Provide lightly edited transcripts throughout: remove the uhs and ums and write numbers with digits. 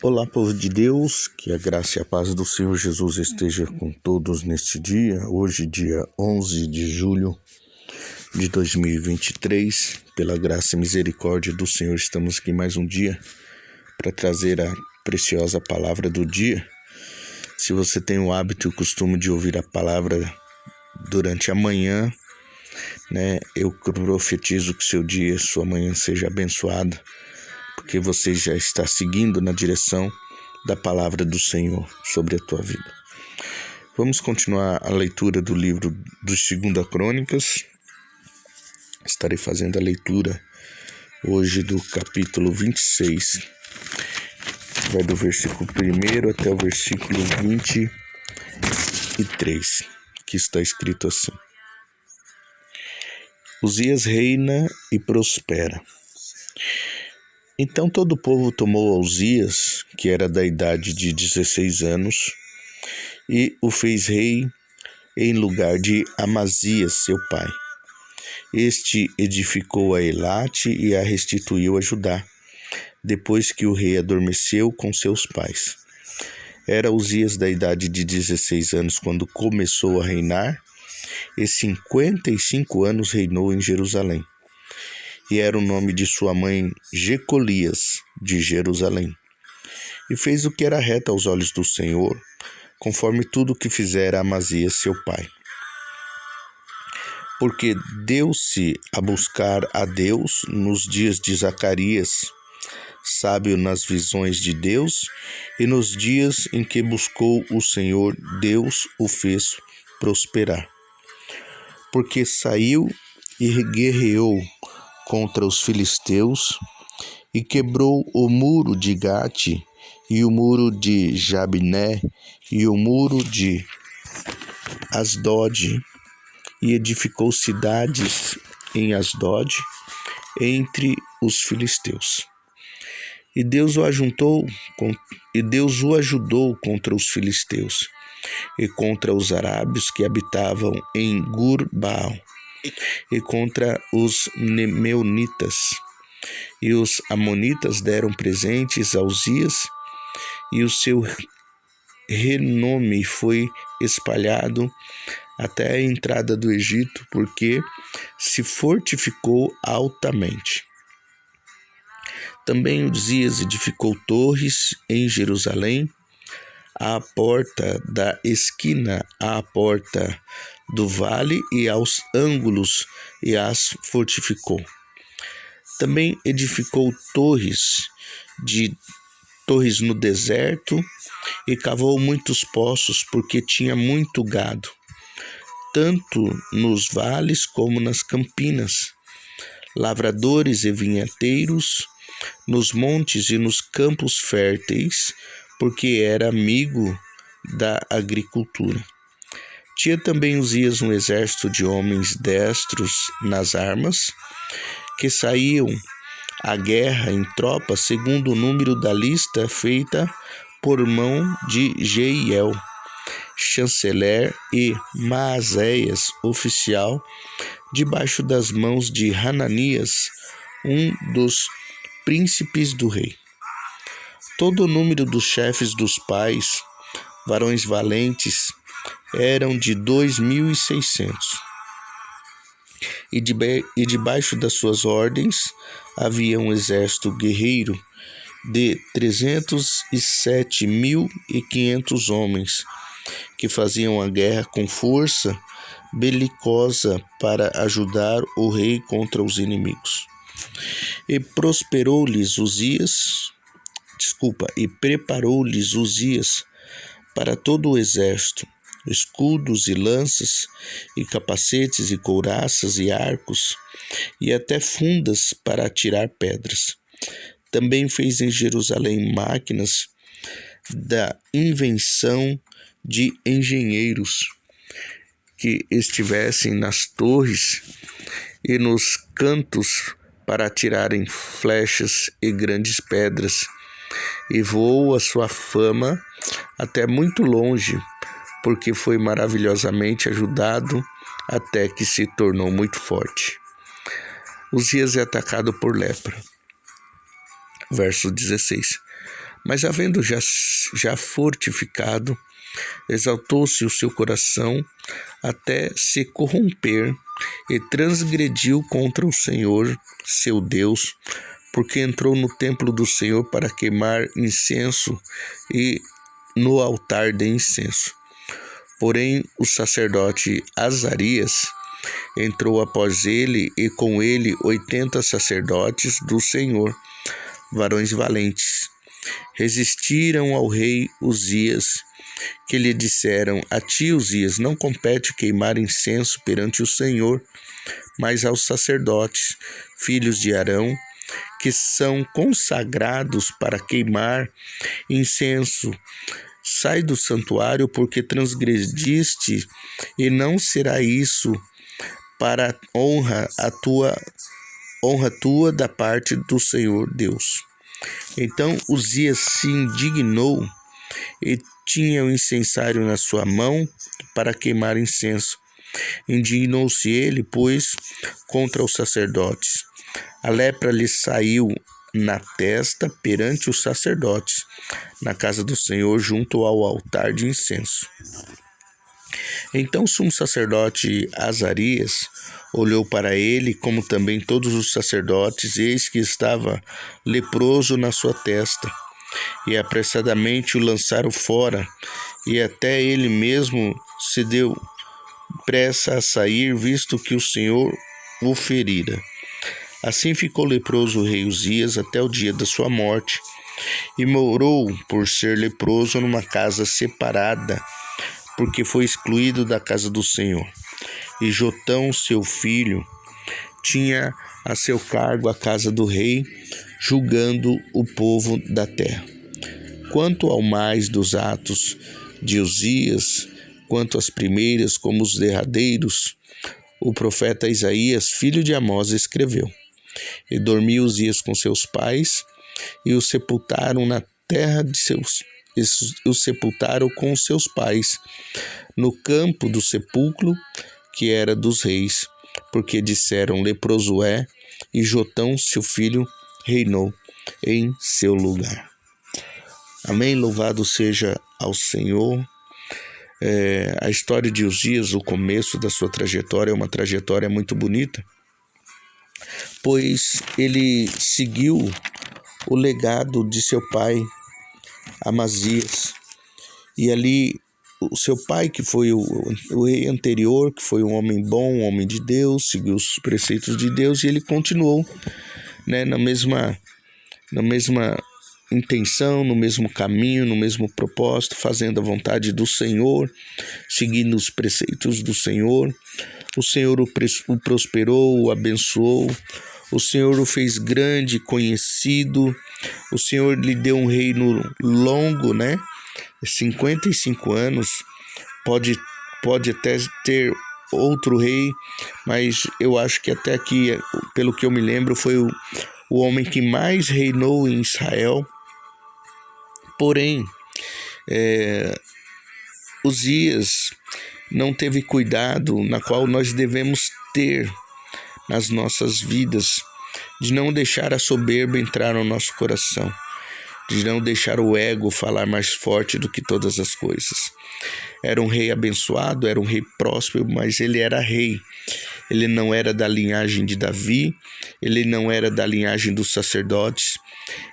Olá, povo de Deus, que a graça e a paz do Senhor Jesus esteja com todos neste dia, hoje dia 11 de julho de 2023, pela graça e misericórdia do Senhor, estamos aqui mais um dia para trazer a preciosa palavra do dia. Se você tem o hábito e o costume de ouvir a palavra durante a manhã, eu profetizo que seu dia, sua manhã seja abençoada, porque você já está seguindo na direção da palavra do Senhor sobre a tua vida. Vamos continuar a leitura do livro dos 2 Crônicas. Estarei fazendo a leitura hoje do capítulo 26. Vai do versículo 1 até o versículo 23, que está escrito assim: Uzias reina e prospera. Então todo o povo tomou Uzias, que era da idade de 16 anos, e o fez rei em lugar de Amazias, seu pai. Este edificou a Elate e a restituiu a Judá, depois que o rei adormeceu com seus pais. Era Uzias da idade de 16 anos quando começou a reinar, e 55 anos reinou em Jerusalém. E era o nome de sua mãe Jecolias, de Jerusalém. E fez o que era reto aos olhos do Senhor, conforme tudo o que fizera Amazias seu pai. Porque deu-se a buscar a Deus nos dias de Zacarias, sábio nas visões de Deus, e nos dias em que buscou o Senhor, Deus o fez prosperar. Porque saiu e guerreou contra os filisteus, e quebrou o muro de Gate, e o muro de Jabné, e o muro de Asdod, e edificou cidades em Asdod, entre os filisteus. E Deus o ajudou contra os filisteus, e contra os arábios que habitavam em Gur-baal, e contra os meunitas. E os amonitas deram presentes a Uzias, e o seu renome foi espalhado até a entrada do Egito, porque se fortificou altamente. Também Uzias edificou torres em Jerusalém, à porta da esquina, à porta do vale e aos ângulos, e as fortificou. Também edificou torres no deserto, e cavou muitos poços, porque tinha muito gado, tanto nos vales como nas campinas, lavradores e vinheteiros, nos montes e nos campos férteis, porque era amigo da agricultura. Tinha também Uzias um exército de homens destros nas armas, que saíam à guerra em tropas segundo o número da lista feita por mão de Jeiel, chanceler, e Maazéias, oficial, debaixo das mãos de Hananias, um dos príncipes do rei. Todo o número dos chefes dos pais, varões valentes, eram de 2.600. E debaixo das suas ordens havia um exército guerreiro de 307.500 homens, que faziam a guerra com força belicosa para ajudar o rei contra os inimigos. E preparou-lhes Uzias para todo o exército, escudos e lanças, e capacetes e couraças e arcos, e até fundas para atirar pedras. Também fez em Jerusalém máquinas da invenção de engenheiros, que estivessem nas torres e nos cantos para atirarem flechas e grandes pedras, e voou a sua fama até muito longe, porque foi maravilhosamente ajudado até que se tornou muito forte. Uzias é atacado por lepra. Verso 16. Mas havendo já fortificado, exaltou-se o seu coração até se corromper e transgrediu contra o Senhor, seu Deus, porque entrou no templo do Senhor para queimar incenso e no altar de incenso. Porém, o sacerdote Azarias entrou após ele e com ele 80 sacerdotes do Senhor, varões valentes. Resistiram ao rei Uzias, que lhe disseram: a ti, Uzias, não compete queimar incenso perante o Senhor, mas aos sacerdotes, filhos de Arão, que são consagrados para queimar incenso. Sai do santuário, porque transgrediste, e não será isso para honra tua da parte do Senhor Deus. Então Uzias se indignou e tinha o incensário na sua mão para queimar incenso. Indignou-se ele, pois, contra os sacerdotes. A lepra lhe saiu na testa perante os sacerdotes, na casa do Senhor, junto ao altar de incenso. Então o sumo sacerdote Azarias olhou para ele, como também todos os sacerdotes, eis que estava leproso na sua testa, e apressadamente o lançaram fora, e até ele mesmo se deu pressa a sair, visto que o Senhor o ferira. Assim ficou leproso o rei Uzias até o dia da sua morte, e morou, por ser leproso, numa casa separada, porque foi excluído da casa do Senhor. E Jotão, seu filho, tinha a seu cargo a casa do rei, julgando o povo da terra. Quanto ao mais dos atos de Uzias, quanto às primeiras como os derradeiros, o profeta Isaías, filho de Amós, escreveu. E dormiu Uzias com seus pais, e o sepultaram na terra de o sepultaram com seus pais, no campo do sepulcro, que era dos reis, porque disseram: leproso é, e Jotão, seu filho, reinou em seu lugar. Amém? Louvado seja ao Senhor. A história de Uzias, o começo da sua trajetória, é uma trajetória muito bonita, pois ele seguiu o legado de seu pai, Amazias. E ali, o seu pai, que foi o rei anterior, que foi um homem bom, um homem de Deus, seguiu os preceitos de Deus, e ele continuou, né, na mesma intenção, no mesmo caminho, no mesmo propósito, fazendo a vontade do Senhor, seguindo os preceitos do Senhor. O Senhor o prosperou, o abençoou, o Senhor o fez grande, conhecido, o Senhor lhe deu um reino longo, né? 55 anos, pode até ter outro rei, mas eu acho que até aqui, pelo que eu me lembro, foi o homem que mais reinou em Israel. Porém, Uzias não teve cuidado, na qual nós devemos ter nas nossas vidas, de não deixar a soberba entrar no nosso coração, de não deixar o ego falar mais forte do que todas as coisas. Era um rei abençoado, era um rei próspero, mas ele era rei. Ele não era da linhagem de Davi, ele não era da linhagem dos sacerdotes.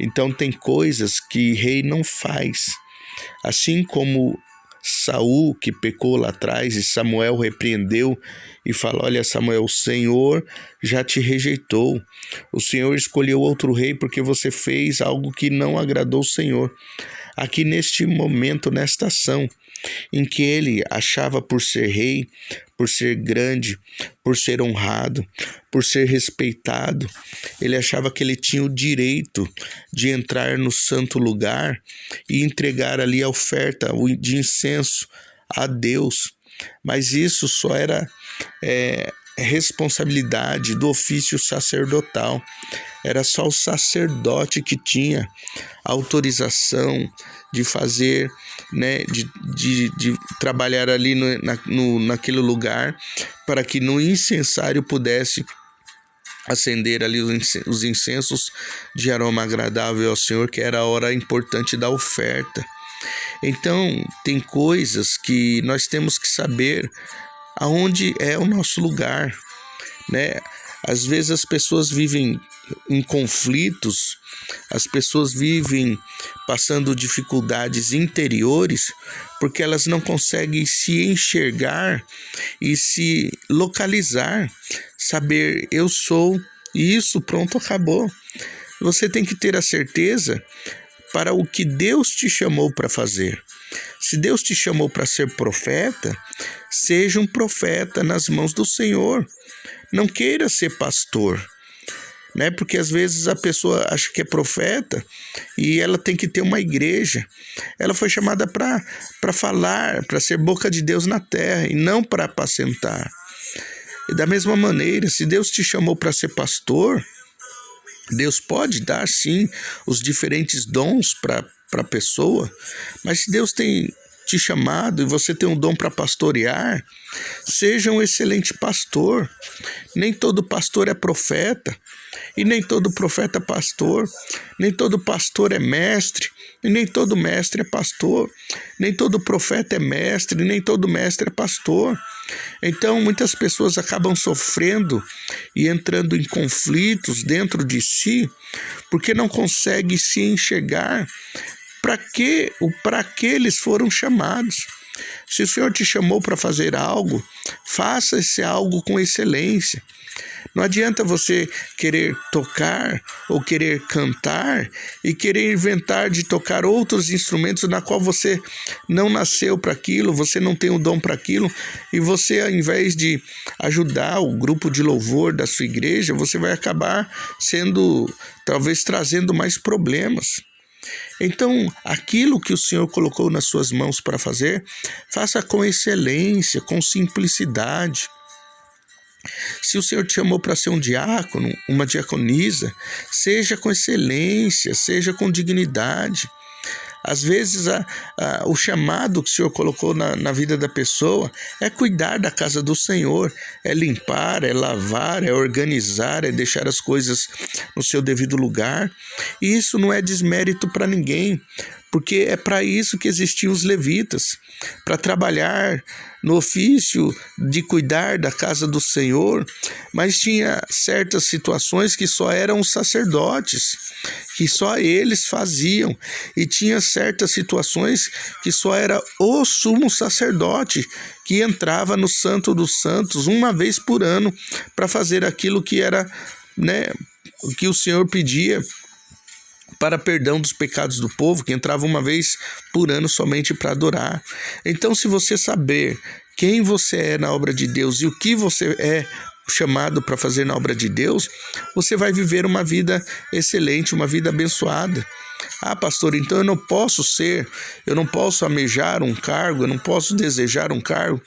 Então tem coisas que rei não faz. Assim como Saul, que pecou lá atrás, e Samuel repreendeu e falou: olha, Samuel, o Senhor já te rejeitou. O Senhor escolheu outro rei porque você fez algo que não agradou o Senhor. Aqui neste momento, nesta ação, em que ele achava por ser rei, por ser grande, por ser honrado, por ser respeitado, ele achava que ele tinha o direito de entrar no santo lugar e entregar ali a oferta de incenso a Deus. Mas isso só era responsabilidade do ofício sacerdotal. Era só o sacerdote que tinha autorização de fazer, né, de trabalhar ali naquele lugar, para que no incensário pudesse acender ali os incensos de aroma agradável ao Senhor, que era a hora importante da oferta. Então, tem coisas que nós temos que saber aonde é o nosso lugar, né? Às vezes as pessoas vivem em conflitos, as pessoas vivem passando dificuldades interiores porque elas não conseguem se enxergar e se localizar, saber eu sou isso, pronto, acabou. Você tem que ter a certeza para o que Deus te chamou para fazer. Se Deus te chamou para ser profeta, seja um profeta nas mãos do Senhor. Não queira ser pastor, né? Porque às vezes a pessoa acha que é profeta e ela tem que ter uma igreja. Ela foi chamada para falar, para ser boca de Deus na terra e não para apacentar. E da mesma maneira, se Deus te chamou para ser pastor, Deus pode dar sim os diferentes dons para a pessoa, mas se Deus tem te chamado e você tem um dom para pastorear, seja um excelente pastor. Nem todo pastor é profeta, e nem todo profeta é pastor, nem todo pastor é mestre, e nem todo mestre é pastor, nem todo profeta é mestre, e nem todo mestre é pastor. Então, muitas pessoas acabam sofrendo e entrando em conflitos dentro de si, porque não conseguem se enxergar para que eles foram chamados. Se o Senhor te chamou para fazer algo, faça esse algo com excelência. Não adianta você querer tocar ou querer cantar e querer inventar de tocar outros instrumentos na qual você não nasceu para aquilo, você não tem o dom para aquilo, e você, ao invés de ajudar o grupo de louvor da sua igreja, você vai acabar talvez trazendo mais problemas. Então, aquilo que o Senhor colocou nas suas mãos para fazer, faça com excelência, com simplicidade. Se o Senhor te chamou para ser um diácono, uma diaconisa, seja com excelência, seja com dignidade. Às vezes o chamado que o Senhor colocou na vida da pessoa é cuidar da casa do Senhor, é limpar, é lavar, é organizar, é deixar as coisas no seu devido lugar. E isso não é desmérito para ninguém, porque é para isso que existiam os levitas, para trabalhar no ofício de cuidar da casa do Senhor, mas tinha certas situações que só eram os sacerdotes, que só eles faziam, e tinha certas situações que só era o sumo sacerdote que entrava no Santo dos Santos uma vez por ano para fazer aquilo que era, né, o que o Senhor pedia para perdão dos pecados do povo, que entrava uma vez por ano somente para adorar. Então, se você saber quem você é na obra de Deus e o que você é chamado para fazer na obra de Deus, você vai viver uma vida excelente, uma vida abençoada. Ah, pastor, então eu não posso almejar um cargo, eu não posso desejar um cargo.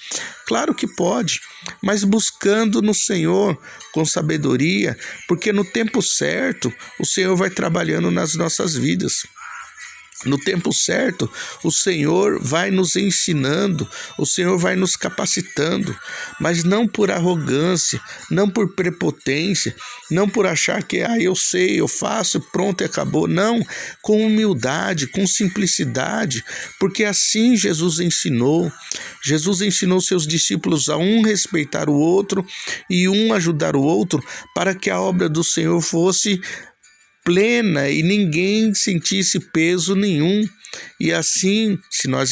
Claro que pode, mas buscando no Senhor com sabedoria, porque no tempo certo o Senhor vai trabalhando nas nossas vidas. No tempo certo, o Senhor vai nos ensinando, o Senhor vai nos capacitando, mas não por arrogância, não por prepotência, não por achar que eu sei, eu faço, pronto e acabou. Não, com humildade, com simplicidade, porque assim Jesus ensinou. Jesus ensinou seus discípulos a um respeitar o outro e um ajudar o outro, para que a obra do Senhor fosse plena e ninguém sentisse peso nenhum. E assim, se nós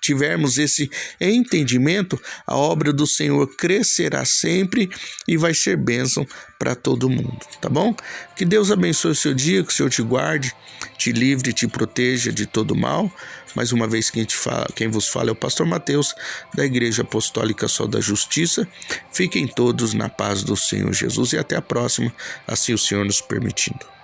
tivermos esse entendimento, a obra do Senhor crescerá sempre e vai ser bênção para todo mundo, tá bom? Que Deus abençoe o seu dia, que o Senhor te guarde, te livre, te proteja de todo mal. Mais uma vez, quem vos fala é o pastor Mateus, da Igreja Apostólica Sol da Justiça. Fiquem todos na paz do Senhor Jesus e até a próxima, assim o Senhor nos permitindo.